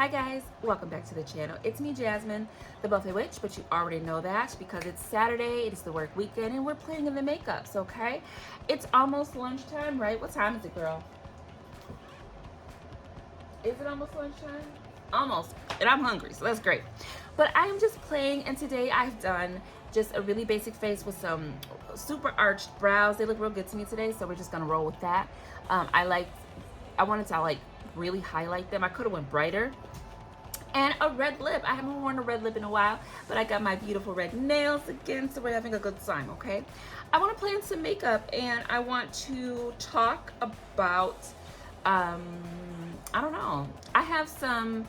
Hi guys, welcome back to the channel. It's me, Jasmine, the Buffet Witch, but you already know that because it's Saturday, it's the work weekend, and we're playing in the makeups, okay? It's almost lunchtime, right? What time is it, girl? Is it almost lunchtime? Almost, and I'm hungry, so that's great. But I am just playing, and today I've done just a really basic face with some super arched brows. They look real good to me today, so we're just gonna roll with that. I wanted to really highlight them. I could have went brighter. And a red lip. I haven't worn a red lip in a while, but I got my beautiful red nails again, so we're having a good time, okay? I want to play on some makeup, and I want to talk about, I don't know. I have some,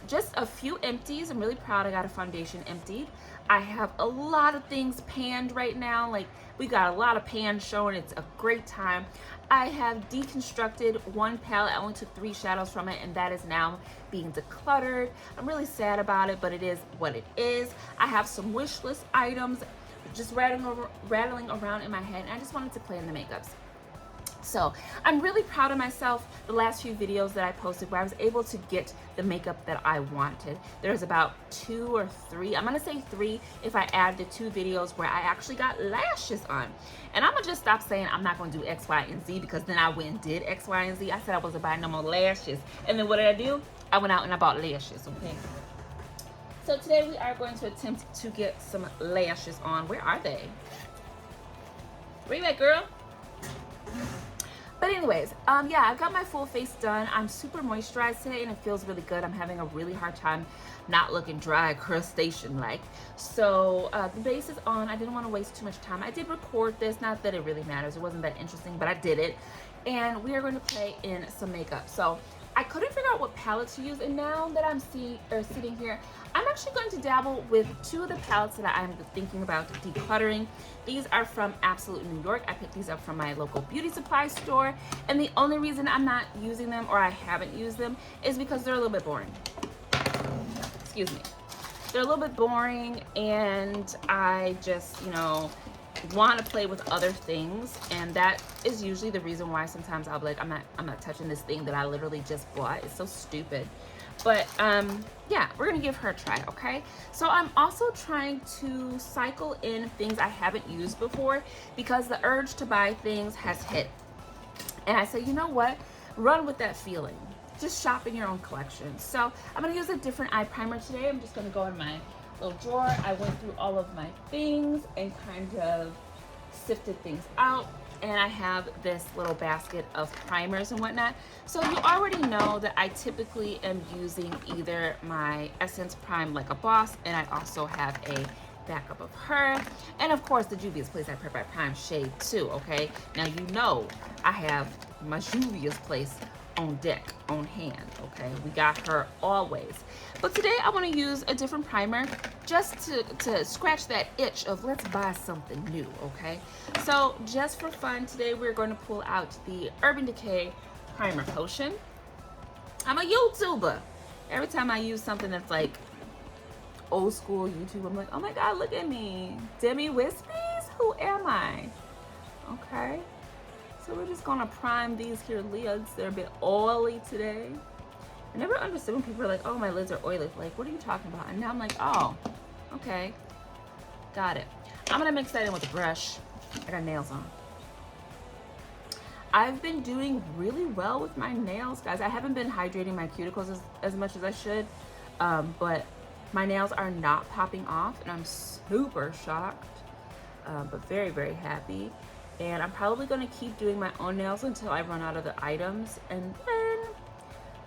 just a few empties. I'm really proud I got a foundation emptied. I have a lot of things panned right now. Like, we got a lot of pans showing. It's a great time. I have deconstructed one palette. I only took 3 shadows from it, and that is now being decluttered. I'm really sad about it, but it is what it is. I have some wish list items just rattling around in my head, and I just wanted to play in the makeups. So I'm really proud of myself. The last few videos that I posted where I was able to get the makeup that I wanted. There's about 2 or 3. I'm gonna say 3 if I add the 2 videos where I actually got lashes on. And I'm gonna just stop saying I'm not gonna do X, Y, and Z, because then I went and did X, Y, and Z. I said I wasn't buying no more lashes. And then what did I do? I went out and I bought lashes, okay? So today we are going to attempt to get some lashes on. Where are they? Where you at, girl? But anyways, yeah, I got my full face done. I'm super moisturized today, and it feels really good. I'm having a really hard time not looking dry, crustacean-like. So the base is on. I didn't want to waste too much time. I did record this, not that it really matters. It wasn't that interesting, but I did it. And we are going to play in some makeup. So I couldn't figure out what palette to use, and now that I'm sitting here, I'm actually going to dabble with 2 of the palettes that I'm thinking about decluttering. These are from Absolute New York. I picked these up from my local beauty supply store, and the only reason I'm not using them, or I haven't used them, is because they're a little bit boring. Excuse me. They're a little bit boring, and I just, want to play with other things, and that is usually the reason why sometimes I'll be like, I'm not touching this thing that I literally just bought. It's so stupid. But yeah, we're gonna give her a try, okay? So I'm also trying to cycle in things I haven't used before, because the urge to buy things has hit. And I say, you know what? Run with that feeling. Just shop in your own collection. So I'm gonna use a different eye primer today. I'm just gonna go in my little drawer. I went through all of my things and kind of sifted things out, and I have this little basket of primers and whatnot. So you already know that I typically am using either my Essence Prime Like a Boss, and I also have a backup of her, and of course the Juvia's Place I Prep by Prime shade too, okay? Now you know I have my Juvia's Place on deck, on hand, okay? We got her always. But today I want to use a different primer just to scratch that itch of let's buy something new, okay? So just for fun, today we're going to pull out the Urban Decay Primer Potion. I'm a YouTuber. Every time I use something that's like old school YouTube, I'm like, oh my God, look at me. Demi Wispies? Who am I? Okay. So we're just gonna prime these here lids. They're a bit oily today. I never understood when people are like, oh, my lids are oily. Like, what are you talking about? And now I'm like, oh, okay. Got it. I'm gonna mix that in with a brush. I got nails on. I've been doing really well with my nails, guys. I haven't been hydrating my cuticles as much as I should, but my nails are not popping off, and I'm super shocked, but very, very happy. And I'm probably going to keep doing my own nails until I run out of the items. And then,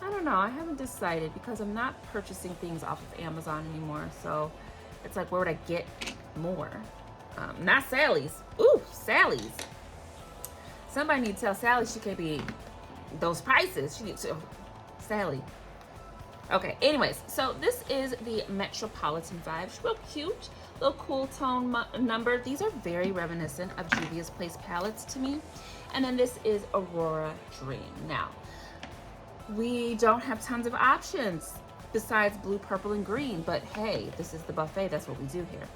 I don't know, I haven't decided, because I'm not purchasing things off of Amazon anymore. So it's like, where would I get more? Not Sally's. Ooh, Sally's. Somebody need to tell Sally she can't be those prices. She needs to, Sally. Okay, anyways, so this is the Metropolitan Vibe. She's real cute, little cool tone number. These are very reminiscent of Juvia's Place palettes to me. And then this is Aurora Dream. Now, we don't have tons of options besides blue, purple, and green, but hey, this is the buffet. That's what we do here.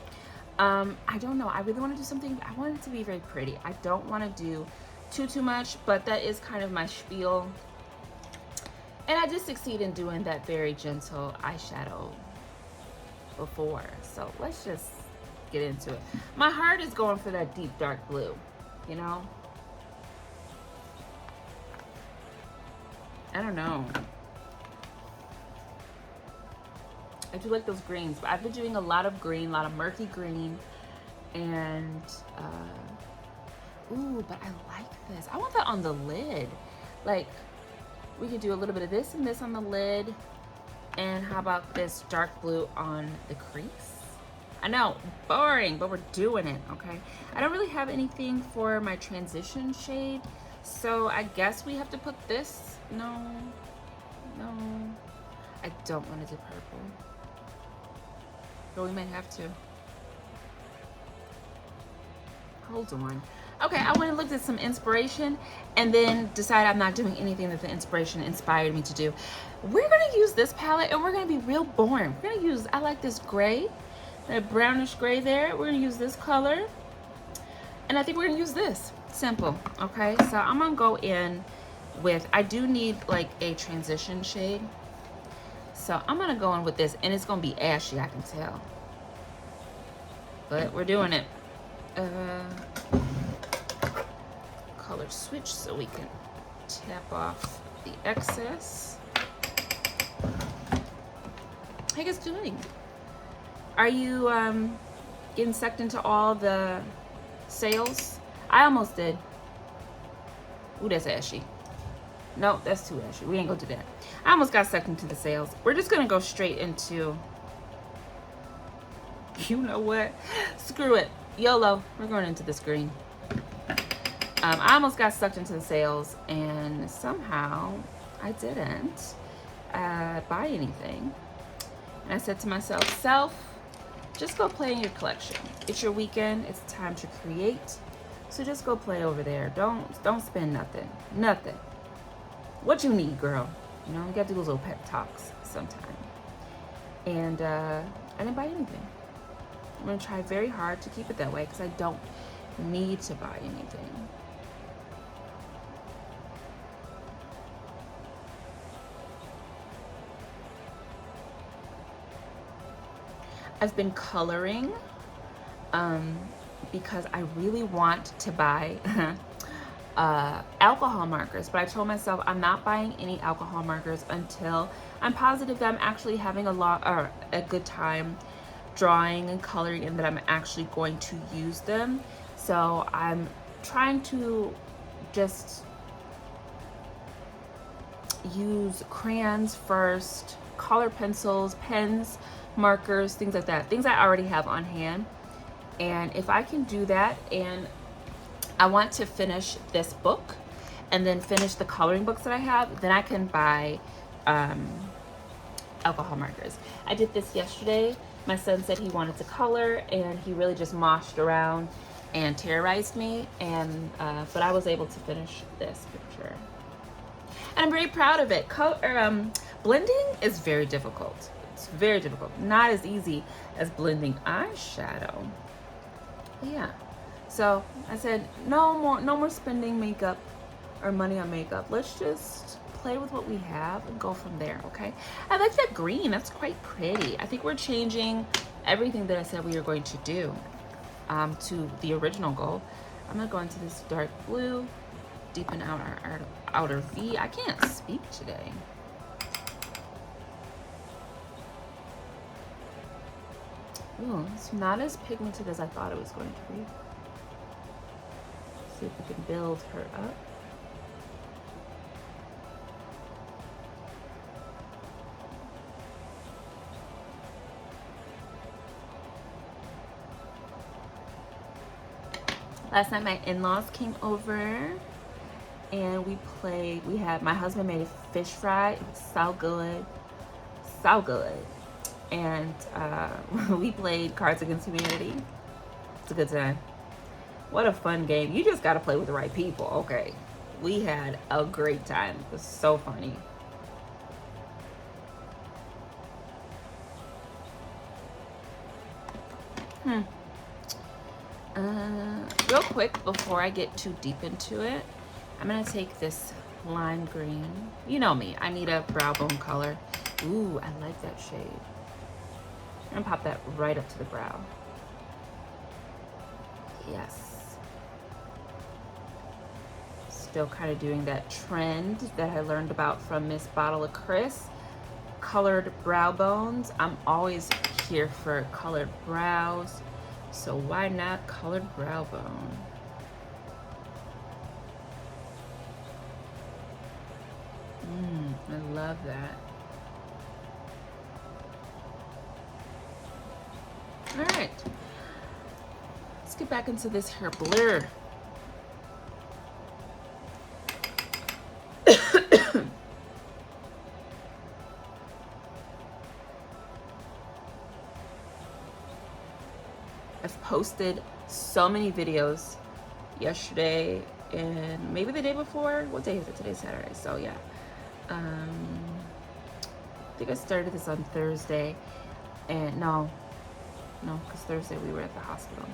I don't know. I really want to do something. I want it to be very pretty. I don't want to do too much, but that is kind of my spiel. And I did succeed in doing that very gentle eyeshadow before. So let's just get into it. My heart is going for that deep dark blue, you know? I don't know. I do like those greens, but I've been doing a lot of green, a lot of murky green, and ooh, but I like this. I want that on the lid. Like, we could do a little bit of this and this on the lid, and how about this dark blue on the crease? I know, boring, but we're doing it, okay? I don't really have anything for my transition shade, so I guess we have to put this. No, I don't want to do purple. But we might have to. Hold on. Okay, I went and looked at some inspiration and then decided I'm not doing anything that the inspiration inspired me to do. We're gonna use this palette and we're gonna be real boring. We're gonna use, I like this gray, that brownish gray there. We're gonna use this color. And I think we're gonna use this, simple, okay? So I'm gonna go in with, I do need like a transition shade. So I'm gonna go in with this, and it's gonna be ashy, I can tell. But we're doing it. Color switch so we can tap off the excess. How you guys doing? Are you getting sucked into all the sales? I almost did. Ooh, that's ashy. No, that's too ashy. We ain't gonna do that. I almost got sucked into the sales. We're just gonna go straight into, you know what? Screw it. YOLO. We're going into this green. I almost got sucked into the sales, and somehow I didn't buy anything. And I said to myself, self, just go play in your collection. It's your weekend. It's time to create. So just go play over there. Don't spend nothing. Nothing. What you need, girl. You know, you gotta do those little pep talks sometime. And I didn't buy anything. I'm gonna try very hard to keep it that way because I don't need to buy anything. I've been coloring because I really want to buy alcohol markers, but I told myself I'm not buying any alcohol markers until I'm positive that I'm actually having a good time drawing and coloring and that I'm actually going to use them. So I'm trying to just use crayons first, color pencils, pens, markers, things like that, things I already have on hand. And if I can do that, and I want to finish this book and then finish the coloring books that I have, then I can buy alcohol markers. I did this yesterday. My son said he wanted to color, and he really just moshed around and terrorized me, and but I was able to finish this picture. And I'm very proud of it. Blending is very difficult. It's very difficult. Not as easy as blending eyeshadow. But yeah. So I said, no more spending makeup or money on makeup. Let's just play with what we have and go from there, okay? I like that green. That's quite pretty. I think we're changing everything that I said we were going to do to the original goal. I'm gonna go into this dark blue, deepen out our outer V. I can't speak today. Ooh, it's not as pigmented as I thought it was going to be. See if we can build her up. Last night my in-laws came over and my husband made a fish fry. It was so good. So good. And we played Cards Against Humanity. It's a good time. What a fun game. You just gotta play with the right people. Okay. We had a great time. It was so funny. Real quick, before I get too deep into it, I'm gonna take this lime green. You know me, I need a brow bone color. Ooh, I like that shade. I'm gonna pop that right up to the brow. Yes. Still kind of doing that trend that I learned about from Miss Bottle of Chris. Colored brow bones. I'm always here for colored brows, so why not colored brow bone? I love that. All right, let's get back into this hair blur. I've posted so many videos yesterday and maybe the day before. What day is it? Today's Saturday, so yeah. I think I started this on Thursday, and no, because Thursday we were at the hospital.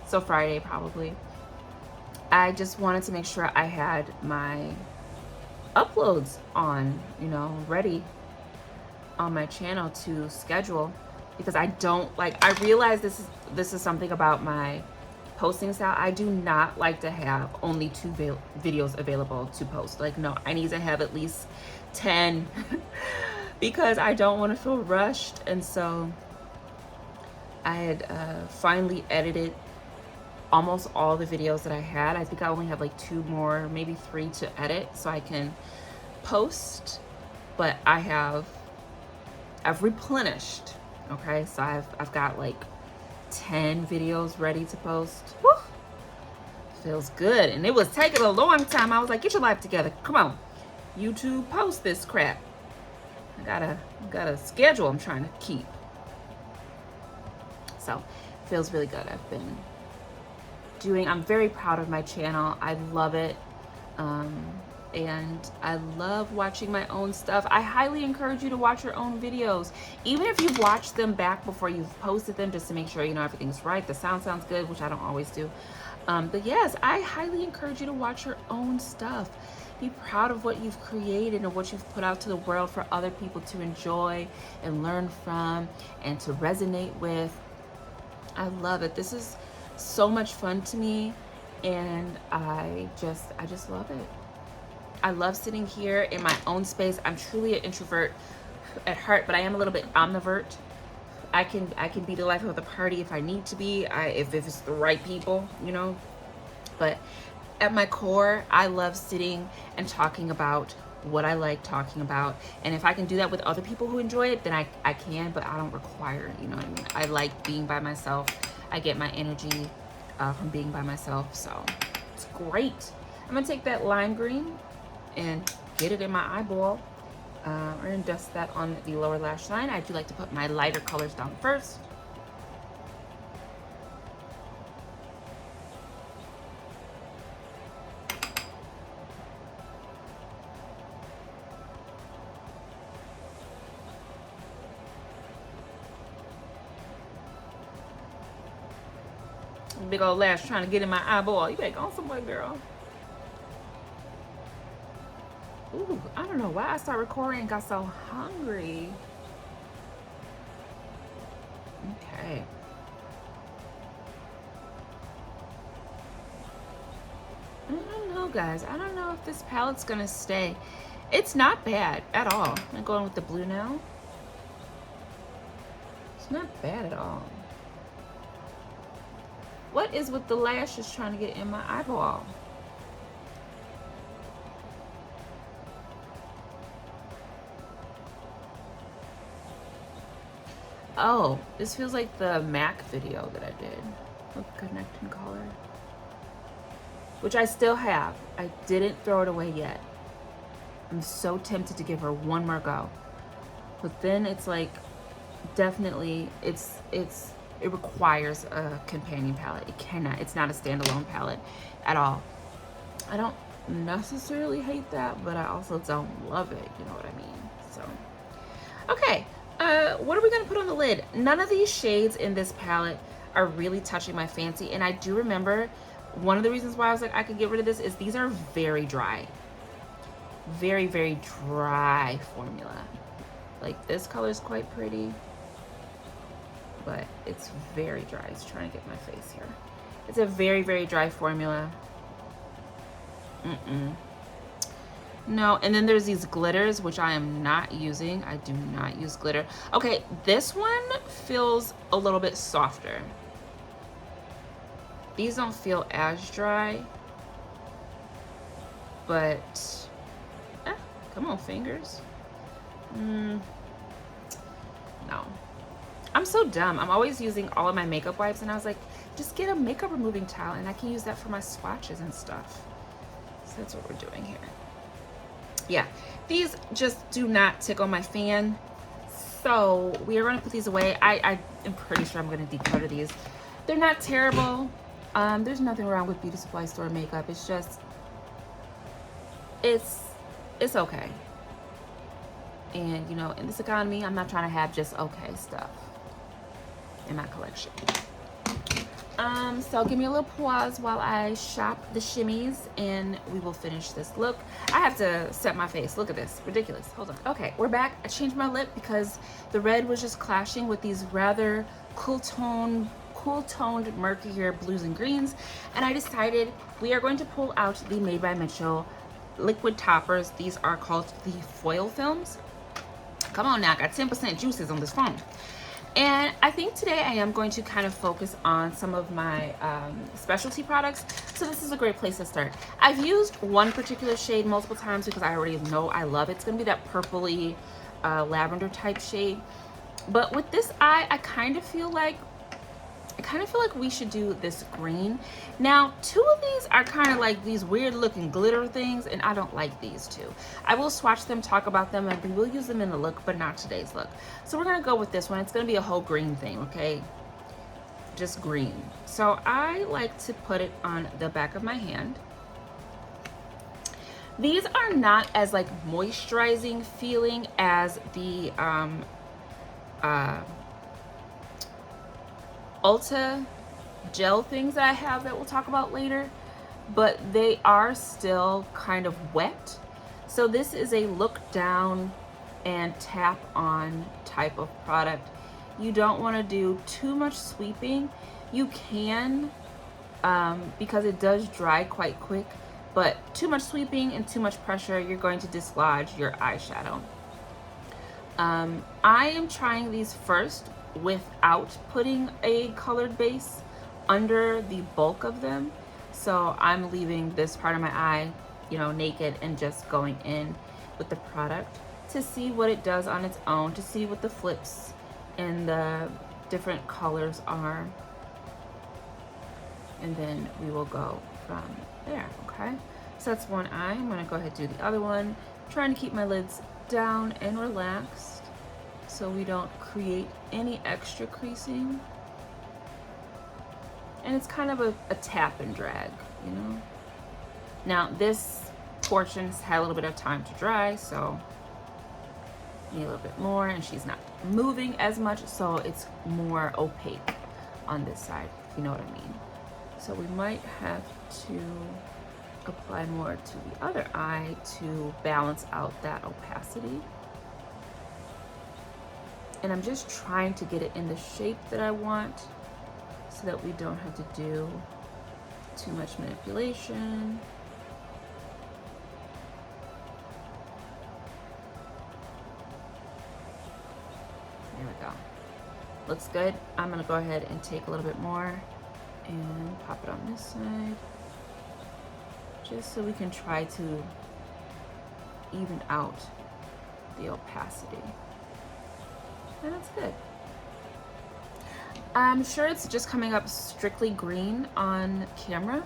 So Friday probably. I just wanted to make sure I had my uploads on, you know, ready on my channel to schedule, because I don't like, I realize this is something about my posting style. I do not like to have only 2 videos available to post. Like, no, I need to have at least 10 because I don't want to feel rushed. And so I had finally edited almost all the videos that I had. I think I only have like 2 more, maybe 3 to edit so I can post, but I've replenished. Okay, so I've got like 10 videos ready to post. Woo! Feels good. And it was taking a long time. I was like, get your life together. Come on, YouTube, post this crap. I got a schedule I'm trying to keep. So feels really good. I'm very proud of my channel. I love it. And I love watching my own stuff. I highly encourage you to watch your own videos, even if you've watched them back before you've posted them, just to make sure you know everything's right. The sound sounds good, which I don't always do. But yes, I highly encourage you to watch your own stuff. Be proud of what you've created and what you've put out to the world for other people to enjoy and learn from and to resonate with. I love it. This is so much fun to me, and I just love it. I love sitting here in my own space. I'm truly an introvert at heart, but I am a little bit omnivert. I can be the life of the party if I need to be, if it's the right people, you know. But at my core, I love sitting and talking about what I like talking about. And if I can do that with other people who enjoy it, then I can, but I don't require it, you know what I mean? I like being by myself. I get my energy from being by myself, so it's great. I'm gonna take that lime green and get it in my eyeball. We're gonna dust that on the lower lash line. I do like to put my lighter colors down first. Big old lash trying to get in my eyeball. You better go somewhere, girl. Ooh, I don't know why I started recording and got so hungry. Okay. I don't know, guys. I don't know if this palette's gonna stay. It's not bad at all. I'm going with the blue now. It's not bad at all. What is with the lashes trying to get in my eyeball? Oh, this feels like the MAC video that I did with connecting color, which I still have. I didn't throw it away yet. I'm so tempted to give her one more go, but then it's like, definitely, it requires a companion palette. It cannot. It's not a standalone palette at all. I don't necessarily hate that, but I also don't love it. You know what I mean? So, okay. What are we gonna put on the lid? None of these shades in this palette are really touching my fancy, and I do remember one of the reasons why I was like I could get rid of this is these are very dry. very, very dry formula. Like this color is quite pretty, but it's very dry. It's trying to get my face here. It's a very, very dry formula. No, and then there's these glitters, which I am not using. I do not use glitter. Okay, this one feels a little bit softer. These don't feel as dry, but come on, fingers. No. I'm so dumb. I'm always using all of my makeup wipes, and I was like, just get a makeup removing towel, and I can use that for my swatches and stuff. So that's what we're doing here. Yeah, these just do not tickle my fan. So we are going to put these away. I am pretty sure I'm going to declutter these. They're not terrible. There's nothing wrong with beauty supply store makeup. It's just, it's okay. And you know, in this economy, I'm not trying to have just okay stuff in my collection. So give me a little pause while I shop the shimmies and we will finish this look. I have to set my face. Look at this. Ridiculous. Hold on. Okay, we're back. I changed my lip because the red was just clashing with these rather cool-toned, murkier blues and greens. And I decided we are going to pull out the Made by Mitchell liquid toppers. These are called the foil films. Come on now, I got 10% juices on this phone. And I think today I am going to kind of focus on some of my specialty products. So this is a great place to start. I've used one particular shade multiple times because I already know I love it. It's going to be that purpley lavender type shade. But with this eye, I kind of feel like we should do this green. Now, two of these are kind of like these weird looking glitter things, and I don't like these two. I will swatch them, talk about them, and we will use them in the look, but not today's look. So we're gonna go with this one. It's gonna be a whole green thing, okay? Just green. So I like to put it on the back of my hand. These are not as like moisturizing feeling as the Ulta gel things that I have that we'll talk about later, but they are still kind of wet. So this is a look down and tap on type of product. You don't want to do too much sweeping. You can because it does dry quite quick, but too much sweeping and too much pressure, you're going to dislodge your eyeshadow. I am trying these first without putting a colored base under the bulk of them. So I'm leaving this part of my eye, you know, naked and just going in with the product to see what it does on its own, to see what the flips and the different colors are. And then we will go from there, okay? So that's one eye. I'm gonna go ahead and do the other one. I'm trying to keep my lids down and relaxed so we don't create any extra creasing. And it's kind of a tap and drag, you know? Now this portion's had a little bit of time to dry, so need a little bit more, and she's not moving as much, so it's more opaque on this side, if you know what I mean. So we might have to apply more to the other eye to balance out that opacity. And I'm just trying to get it in the shape that I want so that we don't have to do too much manipulation. There we go. Looks good. I'm gonna go ahead and take a little bit more and pop it on this side, just so we can try to even out the opacity. And that's good. I'm sure it's just coming up strictly green on camera,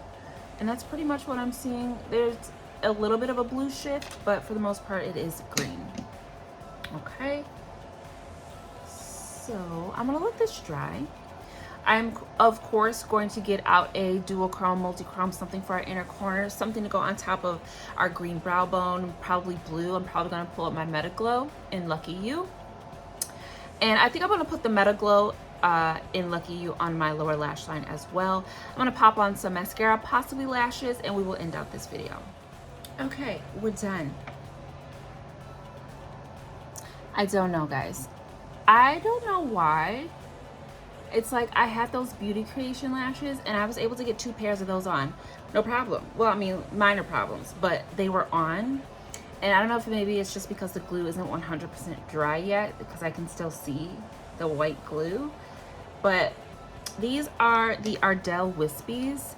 and that's pretty much what I'm seeing. There's a little bit of a blue shift, but for the most part it is green. Okay, so I'm gonna let this dry. I'm of course going to get out a dual chrome, multi-chrome, something for our inner corner, something to go on top of our green brow bone, probably blue. I'm probably gonna pull up my Meta Glow in Lucky You. And I think I'm gonna put the Meta Glow in Lucky You on my lower lash line as well. I'm gonna pop on some mascara, possibly lashes, and we will end out this video. Okay, we're done. I don't know, guys. I don't know why. It's like I had those beauty creation lashes and I was able to get 2 pairs of those on. No problem. Well, I mean, minor problems, but they were on. And I don't know if maybe it's just because the glue isn't 100% dry yet, because I can still see the white glue. But these are the Ardell Wispies,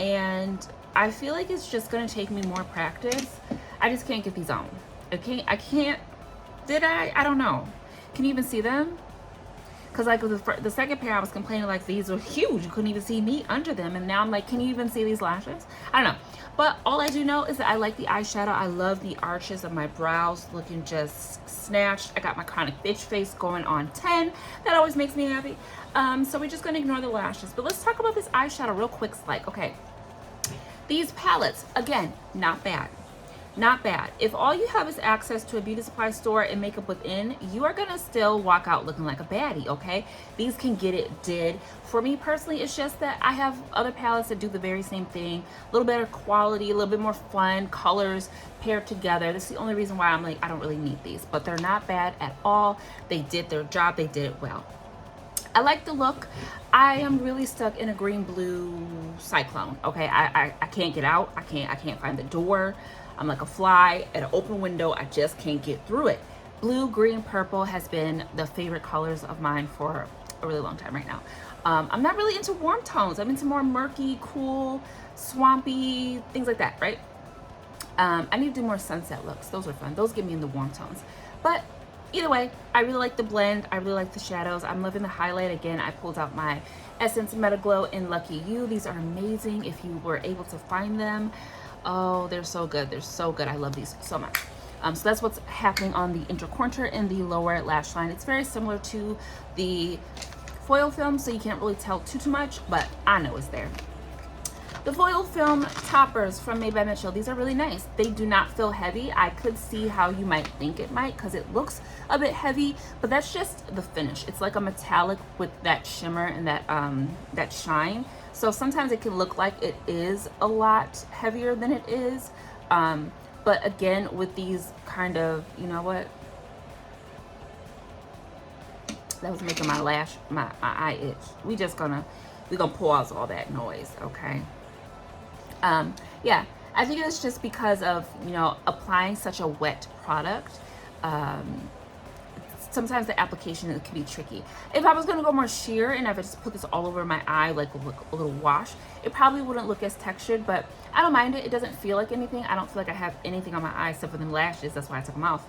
and I feel like it's just gonna take me more practice. I just can't get these on. I can't, did I? I don't know. Can you even see them? Because like the second pair I was complaining like these were huge. You couldn't even see me under them. And now I'm like, can you even see these lashes? I don't know. But all I do know is that I like the eyeshadow. I love the arches of my brows looking just snatched. I got my chronic bitch face going on 10. That always makes me happy. So we're just going to ignore the lashes. But let's talk about this eyeshadow real quick. Like, okay, these palettes, again, not bad. Not bad. If all you have is access to a beauty supply store and Makeup Within, you are gonna still walk out looking like a baddie, okay? These can get it did. For me personally, it's just that I have other palettes that do the very same thing. A little better quality, a little bit more fun, colors paired together. That's the only reason why I'm like, I don't really need these, but they're not bad at all. They did their job, they did it well. I like the look. I am really stuck in a green blue cyclone, okay? I can't get out. I can't find the door. I'm like a fly at an open window. I just can't get through it. Blue, green, purple has been the favorite colors of mine for a really long time right now. I'm not really into warm tones. I'm into more murky, cool, swampy, things like that, right? I need to do more sunset looks. Those are fun. Those get me in the warm tones. But either way, I really like the blend. I really like the shadows. I'm loving the highlight. Again, I pulled out my Essence Meta Glow in Lucky You. These are amazing if you were able to find them. Oh, they're so good. They're so good. I love these so much. So that's what's happening on the inner corner and the lower lash line. It's very similar to the foil film, so you can't really tell too much, but I know it's there. The foil film toppers from Made by Mitchell, these are really nice. They do not feel heavy. I could see how you might think it might because it looks a bit heavy, but that's just the finish. It's like a metallic with that shimmer and that shine. So sometimes it can look like it is a lot heavier than it is. But again, with these kind of, you know what? That was making my eye itch. We're gonna pause all that noise, okay? Yeah, I think it's just because of, you know, applying such a wet product. Sometimes the application, it can be tricky. If I was going to go more sheer and if I just put this all over my eye like a little wash, it probably wouldn't look as textured, but I don't mind it. It doesn't feel like anything. I don't feel like I have anything on my eye except for them lashes. That's why I took them off.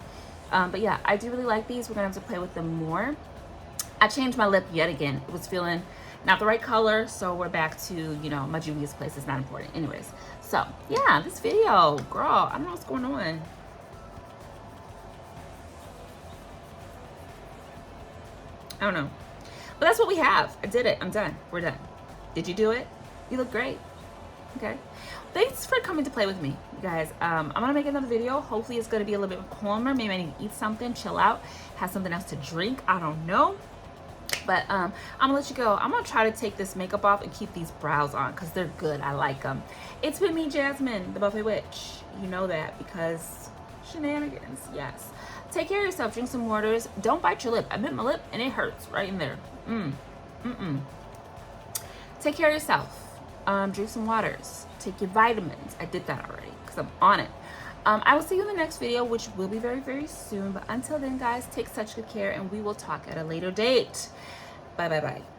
But yeah, I do really like these. We're going to have to play with them more. I changed my lip yet again. It was feeling not the right color, so we're back to, you know, my Juvia's Place is not important. Anyways, so yeah, this video, girl, I don't know what's going on. I don't know. But that's what we have. I did it. I'm done. We're done. Did you do it? You look great. Okay. Thanks for coming to play with me, you guys. I'm going to make another video. Hopefully it's going to be a little bit calmer. Maybe I need to eat something, chill out, have something else to drink. I don't know. But I'm going to let you go. I'm going to try to take this makeup off and keep these brows on because they're good. I like them. It's been me, Jasmine, the Buffet Witch. You know that because shenanigans. Yes. Take care of yourself. Drink some waters. Don't bite your lip. I bit my lip and it hurts right in there. Take care of yourself. Drink some waters. Take your vitamins. I did that already because I'm on it. I will see you in the next video, which will be very, very soon. But until then, guys, take such good care and we will talk at a later date. Bye, bye, bye.